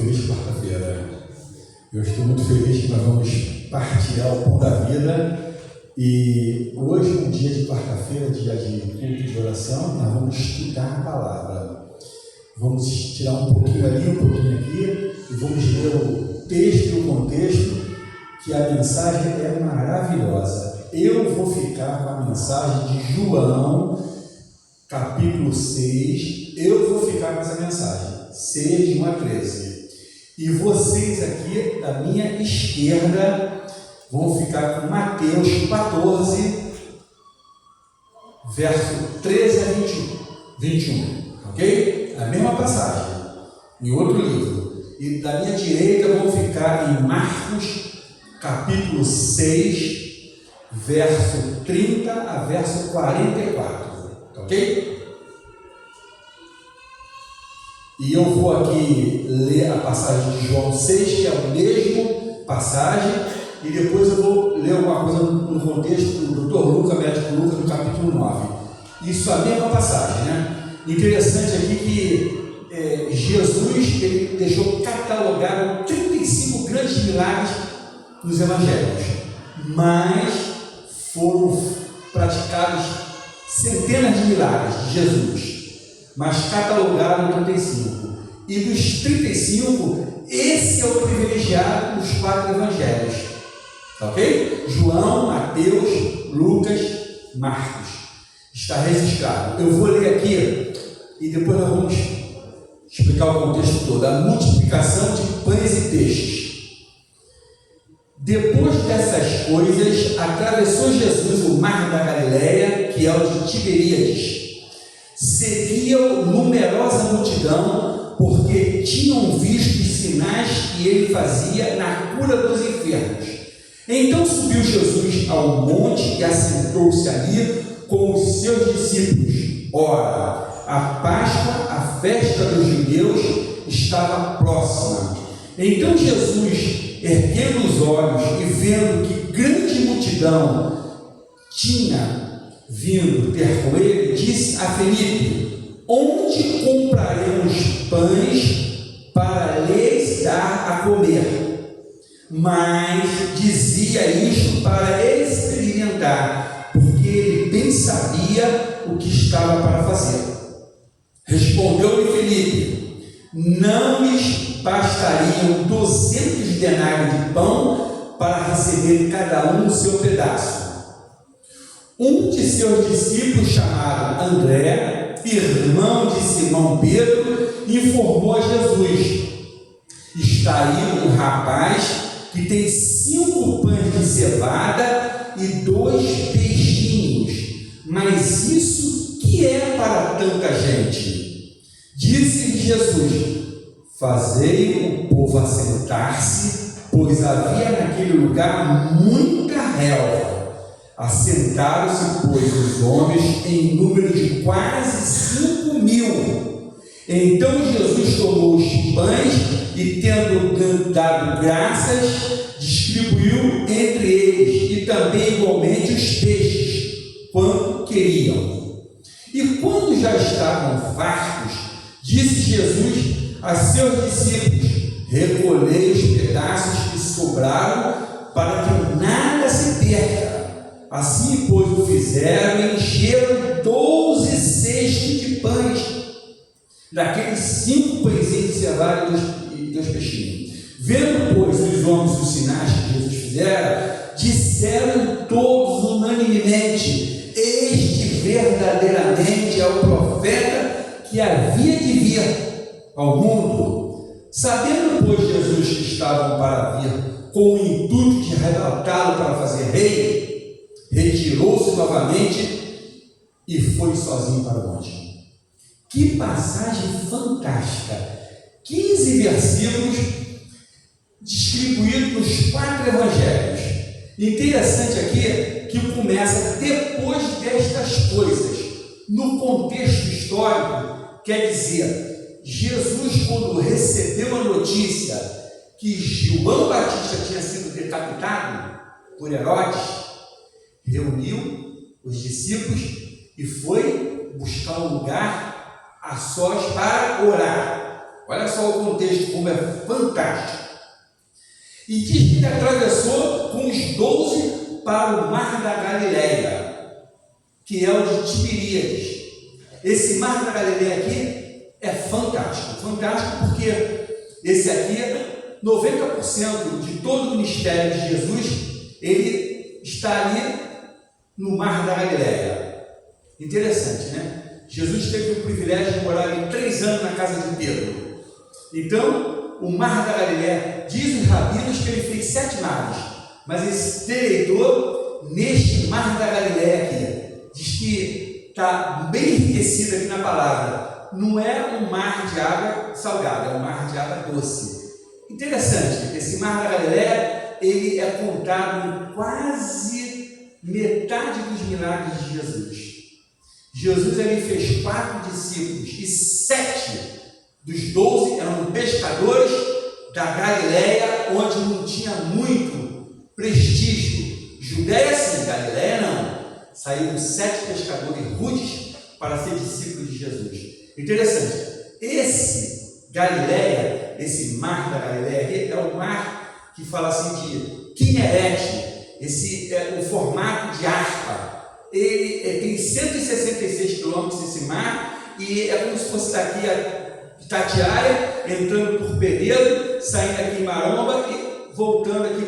feliz de quarta-feira. Eu estou muito feliz que nós vamos partilhar o pão da vida. E hoje, um dia de quarta-feira, dia de culto de oração, nós vamos estudar a palavra. Vamos tirar um pouquinho ali, um pouquinho aqui, e vamos ler o texto e o contexto, que a mensagem é maravilhosa. Eu vou ficar com a mensagem de João, capítulo 6. Eu vou ficar com essa mensagem, 6, de 1 a 13. E vocês aqui, da minha esquerda, vão ficar com Mateus 14, verso 13 a 21, ok? A mesma passagem, em outro livro. E da minha direita vão ficar em Marcos, capítulo 6, verso 30 a verso 44, ok? E eu vou aqui ler a passagem de João 6, que é a mesma passagem, e depois eu vou ler alguma coisa no contexto do Dr. Lucas, médico Lucas, no capítulo 9. Isso é a mesma passagem, né? Interessante aqui que Jesus ele deixou catalogado 35 grandes milagres nos evangelhos, mas foram praticados centenas de milagres de Jesus, mas catalogaram 35. E dos 35, esse é o privilegiado dos 4 evangelhos, ok? João, Mateus, Lucas, Marcos. Está registrado. Eu vou ler aqui e depois nós vamos explicar o contexto todo. A multiplicação de pães e peixes. Depois dessas coisas, atravessou Jesus o mar da Galileia, que é o de Tiberíades. Seguia-o numerosa multidão, porque tinham visto os sinais que ele fazia na cura dos enfermos. Então subiu Jesus ao monte e assentou-se ali com os seus discípulos. Ora, a Páscoa, a festa dos judeus, estava próxima. Então Jesus, erguendo os olhos e vendo que grande multidão tinha vindo ter com ele, disse a Felipe: onde compraremos pães para lhes dar a comer? Mas dizia isto para experimentar, porque ele bem sabia o que estava para fazer. Respondeu-lhe Felipe: não lhes bastariam 200 denários de pão para receber cada um o seu pedaço. Um de seus discípulos, chamado André, irmão de Simão Pedro, informou a Jesus: está aí um rapaz que tem 5 pães de cevada e 2 peixinhos, mas isso que é para tanta gente? Disse-lhe Jesus: fazei o povo assentar-se, pois havia naquele lugar muita relva. Assentaram-se, pois, os homens em número de quase 5.000. Então Jesus tomou os pães e, tendo dado graças, distribuiu entre eles, e também igualmente os peixes, quanto queriam. E quando já estavam fartos, disse Jesus a seus discípulos: recolhei os pedaços que sobraram, para que nada se perca. Assim, pois, o fizeram e encheram 12 cestos de pães, daqueles 5 pãezinhos de cevada e 2 peixinhos. Vendo, pois, os homens os sinais que Jesus fizera, disseram todos unanimemente: este verdadeiramente é o profeta que havia de vir ao mundo. Sabendo, pois, Jesus que estavam para vir, com o intuito de arrebatá-lo para fazer rei, retirou-se novamente e foi sozinho para o monte. Que passagem fantástica! 15 versículos distribuídos nos 4 evangelhos. Interessante aqui que começa depois destas coisas. No contexto histórico, quer dizer, Jesus, quando recebeu a notícia que João Batista tinha sido decapitado por Herodes, reuniu os discípulos e foi buscar um lugar a sós para orar. Olha só o contexto, como é fantástico. E diz que ele atravessou com os 12 para o mar da Galileia, que é o de Tiberíades. Esse mar da Galileia aqui é fantástico. Fantástico porque esse aqui, 90% de todo o ministério de Jesus, ele está ali no mar da Galileia. Interessante, né? Jesus teve o privilégio de morar ali 3 anos na casa de Pedro. Então, o mar da Galileia, diz os rabinos que ele fez 7 mares, mas ele se deleitou neste mar da Galileia aqui. Diz que está bem enriquecido aqui na palavra. Não é um mar de água salgada, é um mar de água doce. Interessante, esse mar da Galileia, ele é contado em quase metade dos milagres de Jesus. Jesus ele fez 4 discípulos e 7 dos 12 eram pescadores da Galileia, onde não tinha muito prestígio. Judéia sim, Galileia não. Saíram 7 pescadores rudes para ser discípulos de Jesus. Interessante, esse Galileia, esse mar da Galileia, é o mar que fala assim de Quinerete, esse é o formato de harpa. Ele tem 166 quilômetros esse mar, e é como se fosse daqui a Itatiaia, entrando por Penedo, saindo aqui em Maromba e voltando aqui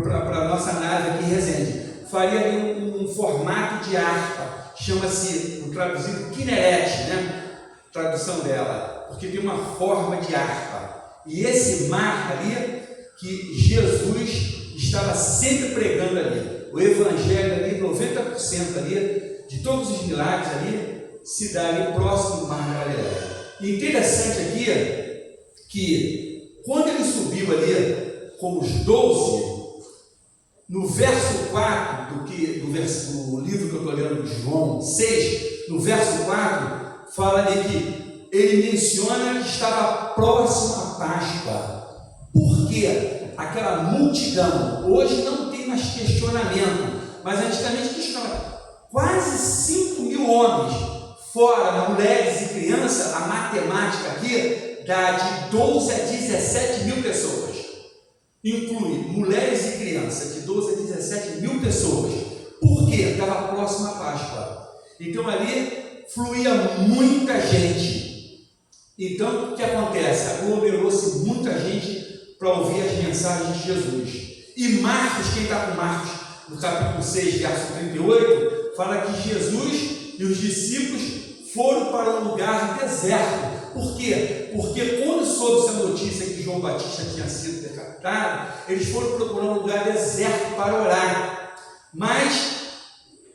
para a nossa nave aqui em Resende. Faria ali um formato de harpa, chama-se, traduzido, Quinerete, né? Tradução dela, porque tem uma forma de harpa. E esse mar ali, que Jesus estava sempre pregando ali, o evangelho ali, 90% ali, de todos os milagres ali, se dá ali próximo do mar da Galileia. E interessante aqui que quando ele subiu ali com os 12, no verso 4 do livro que eu estou lendo de João 6, no verso 4, fala ali que ele menciona que estava próximo à Páscoa. Por quê? Aquela multidão, hoje não tem mais questionamento, mas antigamente questionava, quase 5 mil homens, fora mulheres e crianças, a matemática aqui dá de 12 a 17 mil pessoas, inclui mulheres e crianças, de 12 a 17 mil pessoas. Por quê? Estava próximo à Páscoa, então ali fluía muita gente. Então o que acontece? Aglomerou-se muita gente para ouvir as mensagens de Jesus. E Marcos, quem está com Marcos, no capítulo 6, verso 38, fala que Jesus e os discípulos foram para um lugar deserto. Por quê? Porque quando soube essa notícia que João Batista tinha sido decapitado, eles foram procurar um lugar deserto para orar. Mas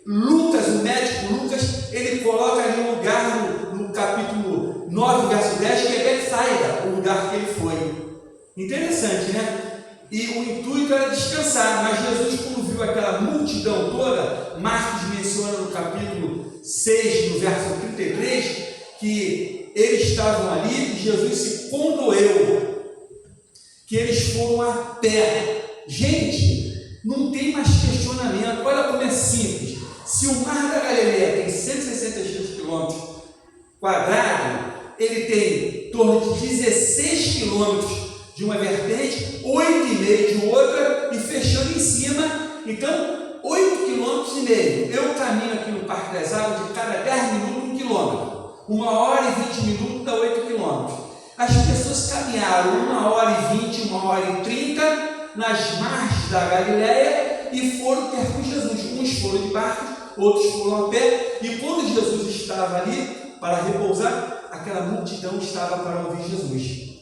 Lucas, o médico Lucas, ele coloca ali um lugar no capítulo 9, verso 10, que é Betsaida, o lugar que ele foi. Interessante, né? E o intuito era descansar, mas Jesus, quando viu aquela multidão toda, Marcos menciona no capítulo 6, no verso 33, que eles estavam ali e Jesus se condoeu, que eles foram a pé. Gente, não tem mais questionamento, olha como é simples. Se o mar da Galileia tem 166 quilômetros quadrados, ele tem em torno de 16 quilômetros de uma vertente, 8,5 de outra e fechando em cima. Então, 8,5 km. Eu caminho aqui no Parque das Águas de cada 10 minutos 1 quilômetro. 1 hora e 20 minutos dá 8 quilômetros. As pessoas caminharam 1 hora e 20, 1 hora e 30 nas margens da Galileia e foram ter com Jesus. Uns foram de barco, outros foram a pé. E quando Jesus estava ali para repousar, aquela multidão estava para ouvir Jesus.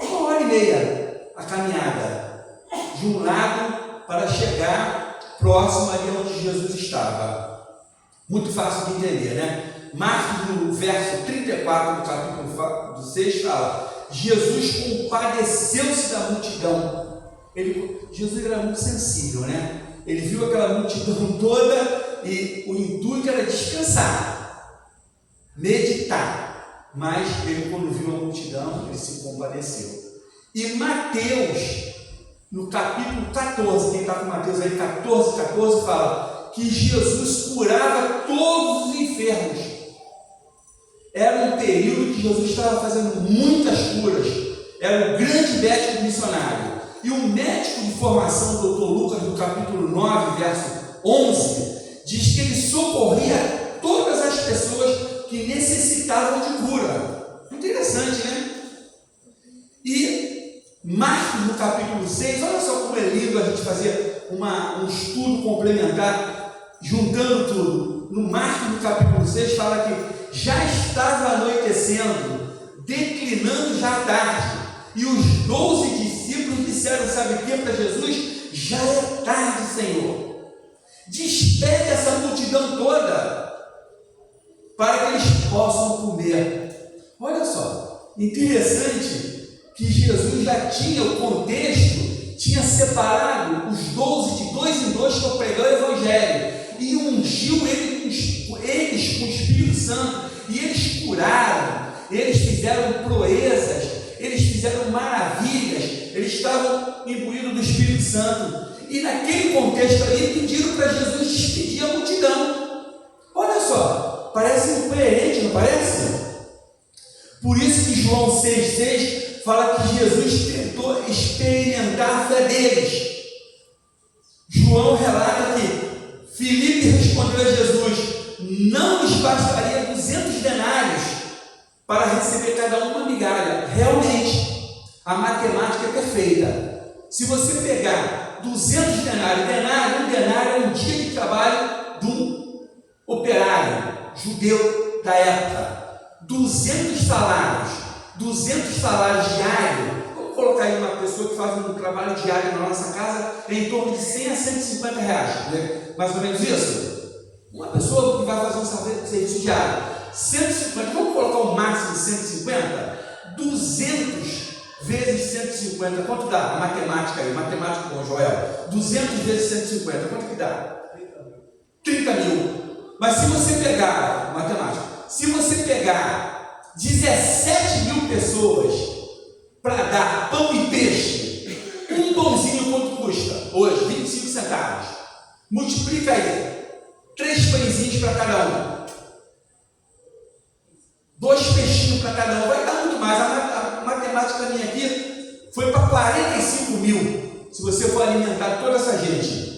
1 hora e meia a caminhada de um lado para chegar próximo ali onde Jesus estava. Muito fácil de entender, né? Marcos, no verso 34 do capítulo 6, fala: Jesus compadeceu-se da multidão. Jesus era muito sensível, né? Ele viu aquela multidão toda e o intuito era descansar, meditar. Mas ele, quando viu a multidão, ele se compadeceu. E Mateus, no capítulo 14, quem está com Mateus aí, 14, fala que Jesus curava todos os enfermos. Era um período que Jesus estava fazendo muitas curas. Era o grande médico missionário. E o médico de formação, doutor Lucas, no capítulo 9, verso 11, diz que ele socorria todas as pessoas que necessitavam de cura. Interessante, né? E Marcos, no capítulo 6, olha só como é lindo a gente fazer um estudo complementar, juntando tudo. No Marcos, no capítulo 6, fala que já estava anoitecendo, declinando já a tarde, e os 12 discípulos disseram, sabe o que para Jesus? Já é tarde, Senhor. Despede essa multidão toda, para que eles possam comer. Olha só, interessante que Jesus já tinha o contexto, tinha separado os 12 de dois em dois para pregar o Evangelho, e ungiu eles com o Espírito Santo, e eles curaram, eles fizeram proezas, eles fizeram maravilhas, eles estavam imbuídos do Espírito Santo, e naquele contexto ali pediram para Jesus despedir a multidão. Olha só, parece incoerente, não parece? Por isso que João 6,6 fala que Jesus tentou experimentar a fé deles. João relata que Filipe respondeu a Jesus: não nos bastaria 200 denários para receber cada uma migalha. Realmente, a matemática é perfeita. Se você pegar 200 denários, um denário é um dia de trabalho de um operário judeu da época. 200 salários diários. Vamos colocar aí uma pessoa que faz um trabalho diário na nossa casa em torno de 100 a 150 reais, né? Mais ou menos isso. Uma pessoa que vai fazer um serviço diário, 150, vamos colocar o máximo de 150? 200 vezes 150, quanto dá? A matemática aí, matemática com Joel. 200 vezes 150, quanto que dá? 30 mil. Mas se você pegar, matemática, se você pegar 17 mil pessoas para dar pão e peixe, um pãozinho quanto custa? Hoje, 25 centavos. Multiplica aí. 3 pãezinhos para cada um. 2 peixinhos para cada um. Vai dar muito mais. A matemática minha aqui foi para 45 mil. Se você for alimentar toda essa gente.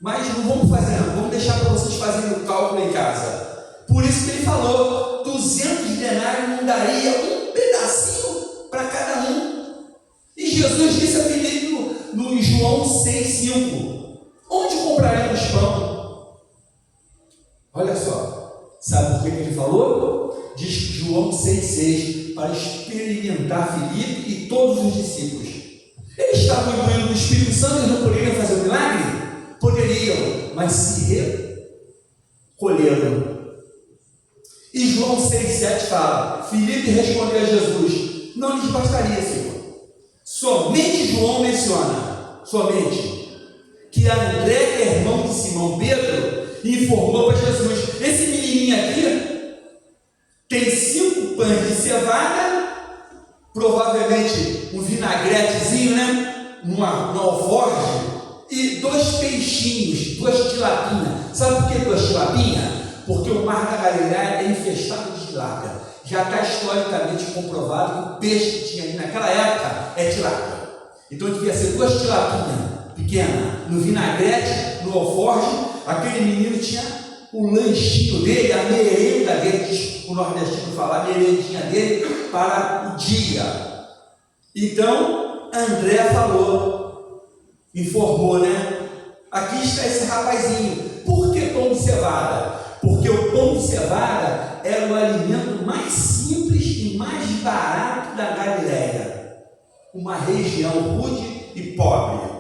Mas não vamos fazer, não. Vamos deixar para vocês fazerem o cálculo em casa. Por isso que ele falou, 200 denários não daria um pedacinho para cada um. E Jesus disse a Filipe no João 6,5: onde compraremos pão? Olha só, sabe por que ele falou? Diz João 6,6, para experimentar Filipe e todos os discípulos. Eles estavam imbuídos do Espírito Santo, eles não poderiam fazer o milagre? Poderiam, mas se recolheram. E João 6,7 fala: Filipe respondeu a Jesus: não lhes bastaria, Senhor. Somente João menciona, que André, que é irmão de Simão Pedro, informou para Jesus: esse menininho aqui tem 5 pães de cevada, provavelmente um vinagretezinho, né? Numa alforge, e 2 peixinhos, 2 tilapinhas. Sabe por que 2 tilapinhas? Porque o mar da Galileia é infestado de tilápia. Já está historicamente comprovado que o peixe que tinha ali naquela época é tilápia. Então devia ser 2 tilapinhas pequenas, no vinagrete, no alforge. Aquele menino tinha o lanchinho dele, a merenda dele, diz o nordestino falar, a merendinha dele para o dia. Então André informou, né? Aqui está esse rapazinho. Por que pão de cevada? Porque o pão de cevada era o alimento mais simples e mais barato da Galileia, uma região rude e pobre.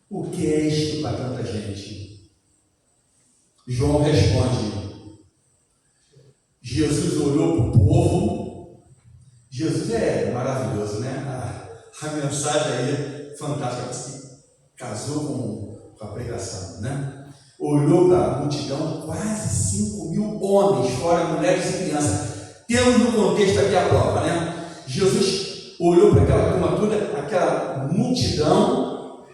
O que é isto para tanta gente? João responde: Jesus olhou para o povo. Jesus é maravilhoso, né? A mensagem aí é fantástica, casou com a pregação, né? Olhou para a multidão, quase 5 mil homens, fora mulheres e crianças. Temos no contexto aqui a prova, né? Jesus olhou para aquela turma toda, aquela multidão.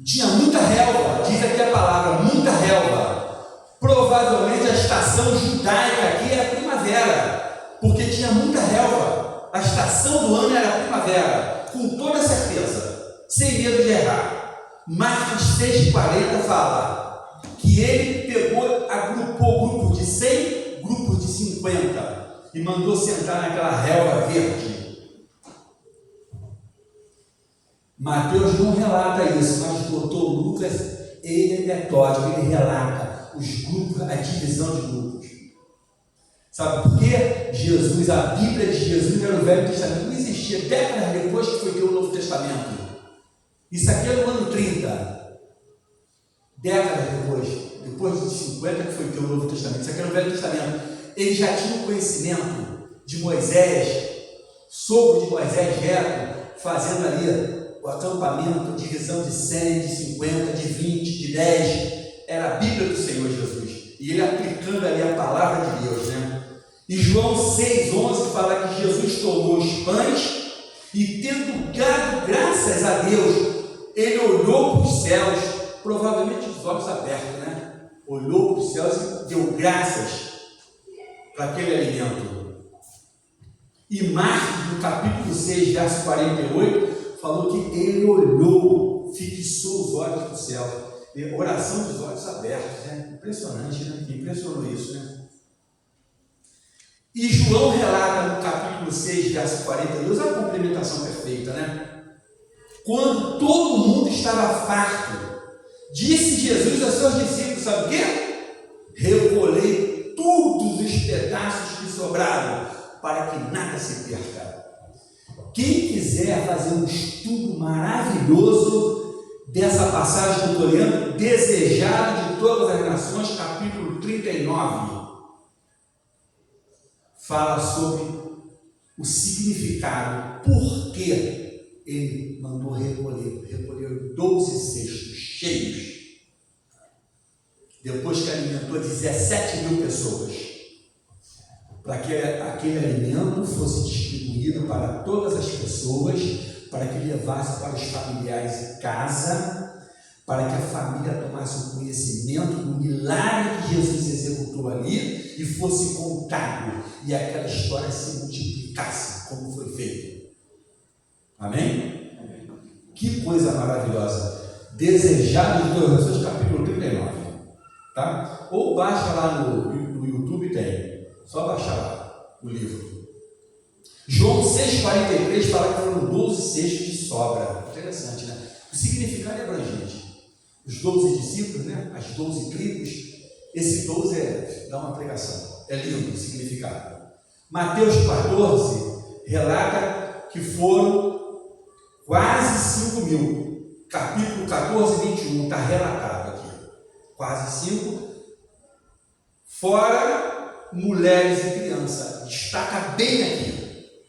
Tinha muita relva, diz aqui a palavra, muita relva. Provavelmente a estação judaica aqui era primavera. tinha muita relva. A estação do ano era a primavera, com toda certeza, sem medo de errar. Marcos 6,40 fala que ele agrupou grupos de 100, grupos de 50 e mandou sentar naquela relva verde. Mateus não relata isso, mas o doutor Lucas, ele é metódico, ele relata os grupos, a divisão de grupos. Sabe por quê? Jesus, a Bíblia de Jesus era o Velho Testamento, não existia décadas depois que foi ter o Novo Testamento. Isso aqui é no ano 30. Décadas depois de 50 que foi ter o Novo Testamento. Isso aqui é no Velho Testamento. Ele já tinha o conhecimento de Moisés, sogro de Moisés Reto, fazendo ali o acampamento, divisão de 100, de 50, de 20, de 10. Era a Bíblia do Senhor Jesus. E ele aplicando ali a palavra de Deus, né? E João 6,11 fala que Jesus tomou os pães e, tendo dado graças a Deus, ele olhou para os céus, provavelmente os olhos abertos, né? Olhou para os céus e deu graças para aquele alimento. E Marcos, no capítulo 6, verso 48, falou que ele olhou, fixou os olhos para o céu. Oração dos olhos abertos, né? Impressionante, né? Impressionou isso, né? E João relata no capítulo 6, verso 42, a complementação perfeita, né? Quando todo mundo estava farto, disse Jesus aos seus discípulos, sabe o quê? Recolhei todos os pedaços que sobraram, para que nada se perca. Quem quiser fazer um estudo maravilhoso dessa passagem que eu estou lendo, Desejado de Todas as Nações, capítulo 39, fala sobre o significado, por que ele mandou recolher 12 cestos cheios, depois que alimentou 17.000 pessoas, para que aquele alimento fosse distribuído para todas as pessoas, para que levasse para os familiares em casa, para que a família tomasse o conhecimento do milagre que Jesus executou ali e fosse contado, e aquela história se multiplicasse, como foi feito. Amém? Amém. Que coisa maravilhosa. Desejado de Todas as Nações, capítulo 39. Tá? Ou baixa lá no YouTube, tem. Só baixar lá o livro. João 6,43 fala que foram 12 cestos de sobra. Interessante, né? O significado é abrangente. Os 12 discípulos, né? As 12 tribos. Esse 12 dá uma pregação. É lindo o significado. Mateus 14 relata que foram quase 5.000. Capítulo 14, 21 está relatado aqui. Quase 5. Fora mulheres e crianças. Destaca bem aqui.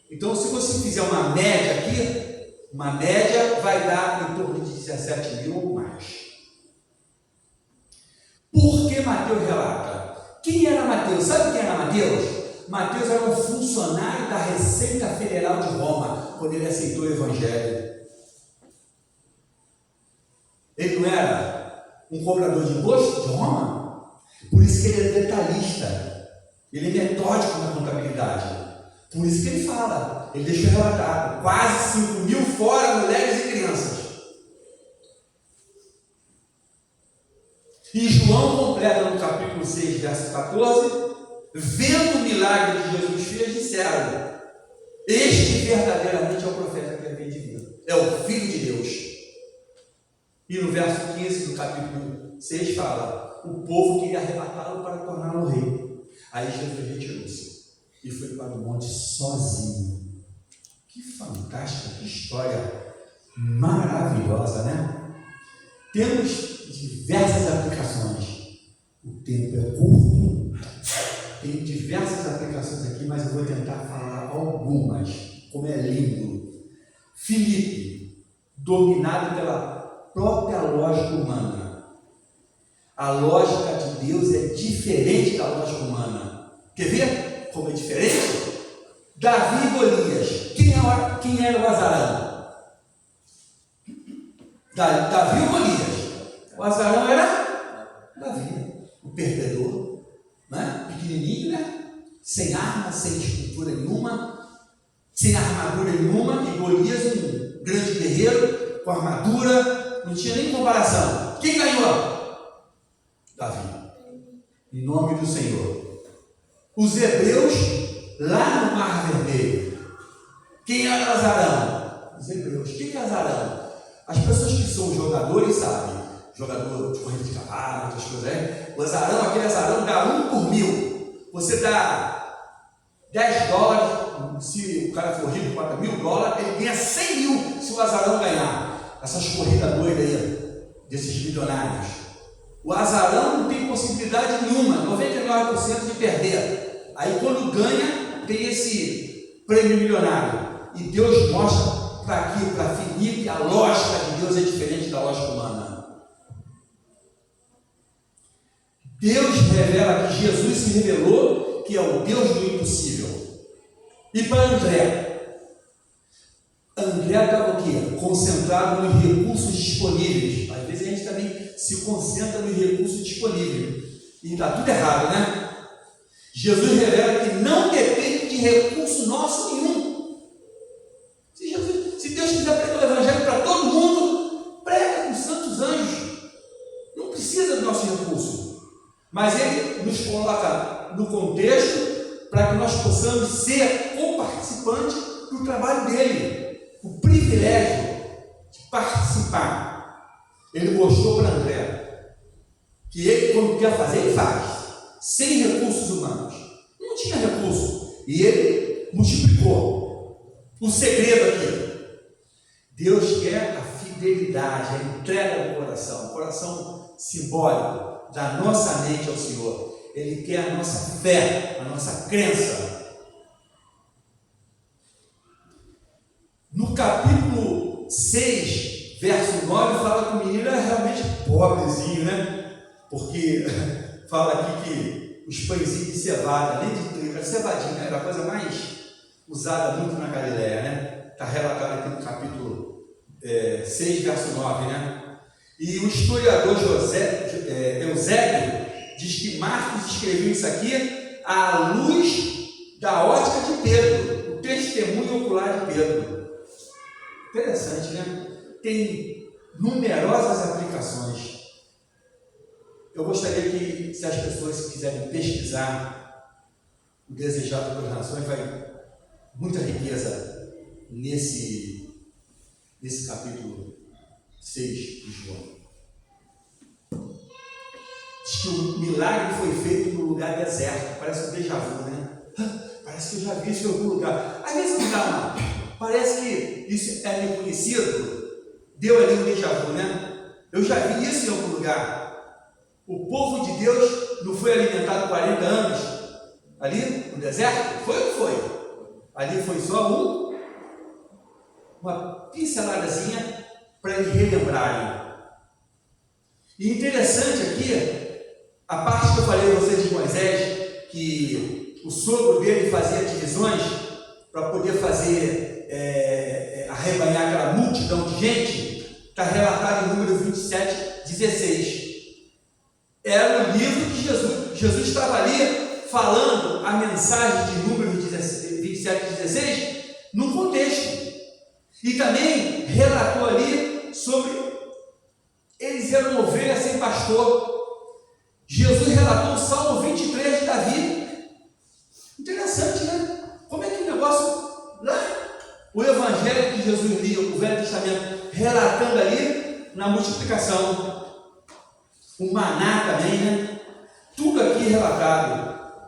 Então, se você fizer uma média aqui, uma média vai dar em torno de 17.000 ou mais. Por que Mateus relata? Quem era Mateus? Sabe quem era Mateus? Mateus era um funcionário da Receita Federal de Roma, quando ele aceitou o Evangelho. Ele não era um cobrador de imposto de Roma? Por isso que ele é detalhista, ele é metódico na contabilidade. Por isso que ele fala, ele deixou relatado, quase 5.000 fora mulheres e crianças. E João completa no capítulo 6, verso 14, vendo o milagre que Jesus fez, disseram: este verdadeiramente é o profeta que havia de vir, é o Filho de Deus. E no verso 15 do capítulo 6 fala: o povo queria arrebatá-lo para torná-lo rei. Aí Jesus retirou-se e foi para o monte sozinho. Que fantástica, que história maravilhosa, né? Temos diversas aplicações. O tempo é curto, tem diversas aplicações aqui, mas eu vou tentar falar algumas, como é lindo. Filipe, dominado pela própria lógica humana. A lógica de Deus é diferente da lógica humana. Quer ver como é diferente? Davi e Golias. Quem era o azarão? Davi ou Golias? O azarão era Davi, o perdedor, né? Pequenininho, né? sem arma, sem estrutura nenhuma, sem armadura nenhuma, e Golias, um grande guerreiro, com armadura, não tinha nem comparação. Quem ganhou? Davi. Em nome do Senhor. Os hebreus, lá no Mar Vermelho, quem era Azarão? Os hebreus. Quem é Azarão? As pessoas que são jogadores sabem. Jogador de corrida de cavalo, outras coisas, né? O azarão, aquele azarão dá 1 por 1000. Você dá $10, se o cara for rico, bota $1000, ele ganha 100 mil se o azarão ganhar. Essas corridas doidas aí, desses milionários. O azarão não tem possibilidade nenhuma, 99% de perder. Aí quando ganha, tem esse prêmio milionário. E Deus mostra para quê? Para finir que a lógica de Deus é diferente da lógica humana. Deus revela que Jesus se revelou que é o Deus do impossível. E para André estava o quê? Concentrado nos recursos disponíveis. Às vezes a gente também se concentra nos recursos disponíveis. E está tudo errado, né? Jesus revela que não depende de recurso nosso nenhum. Se Deus quiser pregar o Evangelho para todo mundo, prega com santos anjos. Não precisa do nosso recurso. Mas Ele nos coloca no contexto para que nós possamos ser co-participantes do trabalho dele. O privilégio de participar. Ele mostrou para André que ele, quando quer fazer, ele faz. Sem recursos humanos. Não tinha recurso. E ele multiplicou. O segredo aqui. Deus quer a fidelidade, a entrega do coração. O coração simbólico da nossa mente ao Senhor. Ele quer a nossa fé, a nossa crença. No capítulo 6, verso 9, fala que o menino era realmente pobrezinho, né? Porque fala aqui que os pãezinhos de cevada, nem de trigo, era cevadinha, era a coisa mais usada muito na Galileia, né? Está relatado aqui no capítulo 6, verso 9, né? E o historiador Eusébio diz que Marcos escreveu isso aqui à luz da ótica de Pedro, o testemunho ocular de Pedro. Interessante, né? Tem numerosas aplicações. Eu gostaria que, se as pessoas quiserem pesquisar o desejado pelas nações, vai muita riqueza nesse capítulo 6 de João. Diz que o milagre foi feito no lugar deserto. Parece um déjà vu, né? Parece que eu já vi isso em algum lugar. Às vezes não dá, não. Parece que isso é reconhecido. Deu ali um déjà vu, né? Eu já vi isso em algum lugar. O povo de Deus não foi alimentado 40 anos ali no deserto? Foi ou não foi? Ali foi só uma pinceladazinha para eles relembrarem. E interessante aqui, a parte que eu falei a vocês de Moisés, que o sogro dele fazia divisões para poder fazer arrebanhar aquela multidão de gente, está relatado em número 27, 16. Era o livro de Jesus. Jesus estava ali falando a mensagem de número 27, 16 num contexto. E também relatou ali sobre eles eram ovelhas sem pastor. Jesus relatou o Salmo 23 de Davi. Interessante, né? Como é que o negócio lá, o Evangelho que Jesus lia, o Velho Testamento, relatando ali na multiplicação. O maná também, né? Tudo aqui relatado.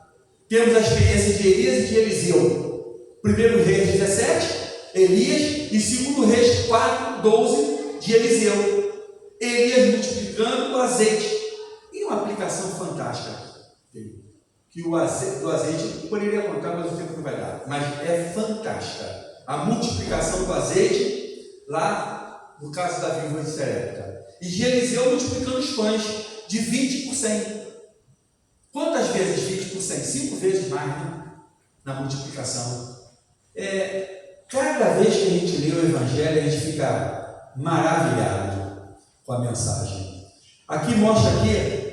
Temos a experiência de Elias e de Eliseu. 1 Reis 17, Elias, e 2 Reis 4, 12 de Eliseu. Elias multiplicando o azeite. E uma aplicação fantástica. Que do azeite, eu poderia contar, mas o tempo não vai dar. Mas é fantástica. A multiplicação do azeite, lá no caso da viúva de Sarepta. E de Eliseu multiplicando os pães de 20 por 100. Quantas vezes 20 por 100? 5 vezes mais, né? Na multiplicação. Cada vez que a gente lê o Evangelho, a gente fica maravilhado com a mensagem. Aqui mostra aqui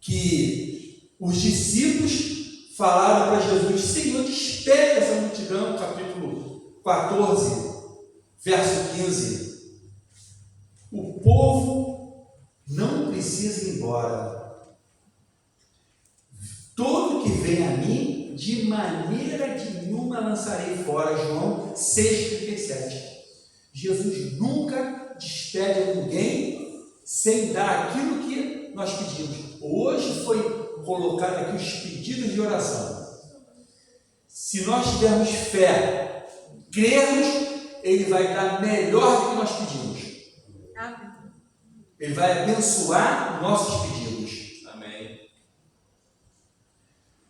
que os discípulos falaram para Jesus: Senhor, despede essa multidão, capítulo 14, verso 15. O povo não precisa ir embora. Todo que vem a mim, de maneira nenhuma lançarei fora. João 6,37. Jesus nunca despede ninguém sem dar aquilo que nós pedimos. Hoje foi colocado aqui os pedidos de oração. Se nós tivermos fé, crermos, Ele vai dar melhor do que nós pedimos. Ele vai abençoar nossos pedidos. Amém.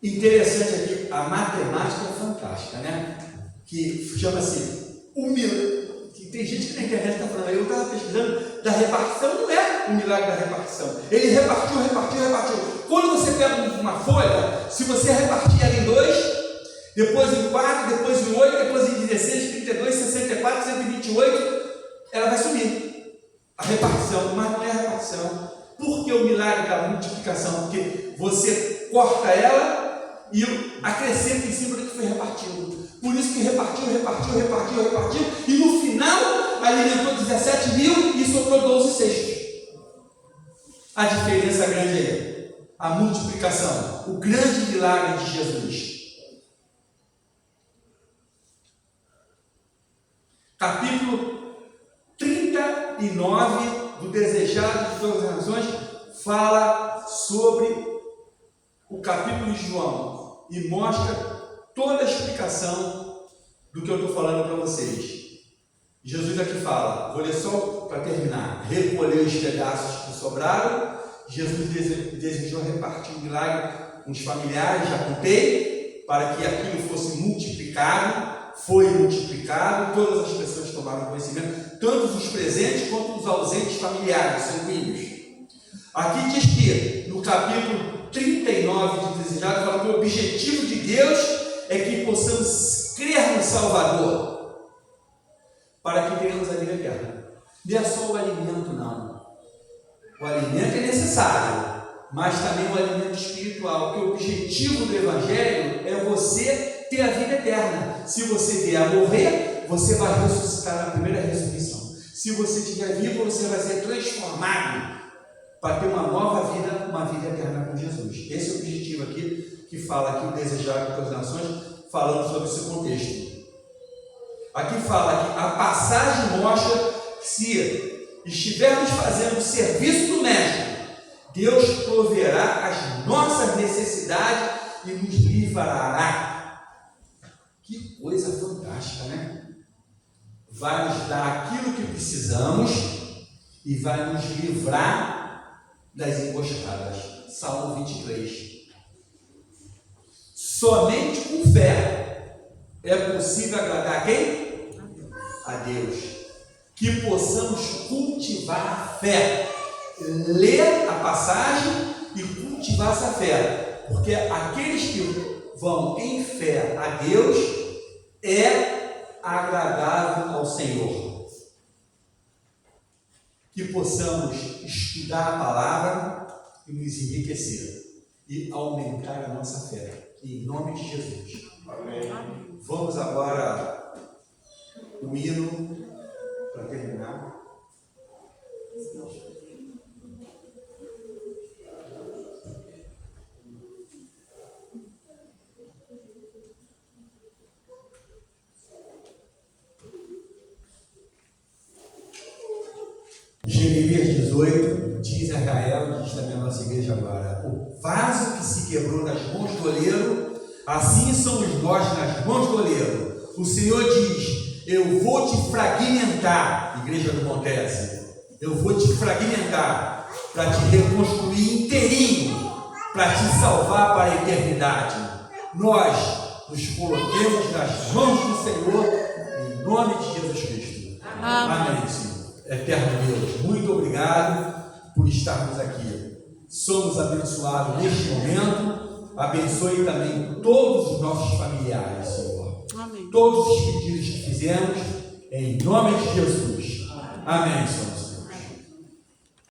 Interessante aqui, a matemática é fantástica, né? Que chama-se que tem gente que na internet está falando, eu estava pesquisando, da repartição, não é o milagre da repartição. Ele repartiu. Quando você pega uma folha, se você repartir ela em 2, depois em 4, depois em 8, depois em 16, 32, 64, 128, ela vai sumir. A repartição, mas não é a repartição. Por que o milagre da multiplicação? Porque você corta ela e acrescenta em cima do que foi repartido. Por isso que repartiu, e no final alimentou 17 mil e sobrou 12 cestos. A diferença grande é a multiplicação, o grande milagre de Jesus. Capítulo 39 do Desejado de Todas as Nações fala sobre o capítulo de João e mostra toda a explicação do que eu estou falando para vocês. Jesus aqui fala, vou ler só para terminar: recolheu os pedaços que sobraram. Jesus desejou repartir o milagre com os familiares, já contei, para que aquilo fosse multiplicado. Foi multiplicado, todas as pessoas tomaram conhecimento, tanto os presentes quanto os ausentes familiares, sanguíneos. Aqui diz que, no capítulo 39 de Desejado, fala que o objetivo de Deus é que possamos crer no Salvador, para que tenhamos a vida eterna. Não é só o alimento, não. O alimento é necessário, mas também o alimento espiritual, que o objetivo do Evangelho é você ter a vida eterna. Se você vier a morrer, você vai ressuscitar na primeira ressurreição. Se você estiver vivo, você vai ser transformado para ter uma nova vida, uma vida eterna com Jesus. Esse é o objetivo aqui, que fala aqui o Desejado de Todas as Nações, falando sobre esse contexto. Aqui fala que a passagem mostra que se estivermos fazendo o serviço do Mestre, Deus proverá as nossas necessidades e nos livrará. Que coisa fantástica, né? Vai nos dar aquilo que precisamos e vai nos livrar das emboscadas. Salmo 23. Somente com fé é possível agradar a quem? A Deus. Que possamos cultivar a fé. Ler a passagem e cultivar essa fé. Porque aqueles que vão em fé a Deus é agradável ao Senhor. Que possamos estudar a palavra e nos enriquecer e aumentar a nossa fé. Em nome de Jesus. Amém. Vamos agora o hino para terminar. Jeremias 18 diz a Israel, diz também a nossa igreja agora: o vaso que se quebrou nas mãos do oleiro, assim somos nós nas mãos do oleiro. O Senhor diz: eu vou te fragmentar, igreja do Montese, eu vou te fragmentar para te reconstruir inteirinho, para te salvar para a eternidade. Nós nos coloquemos nas mãos do Senhor, em nome de Jesus Cristo. Amém, Senhor. Eterno Deus, muito obrigado por estarmos aqui. Somos abençoados neste momento. Abençoe também todos os nossos familiares, Senhor. Amém. Todos os pedidos que fizemos, em nome de Jesus. Amém, Senhor.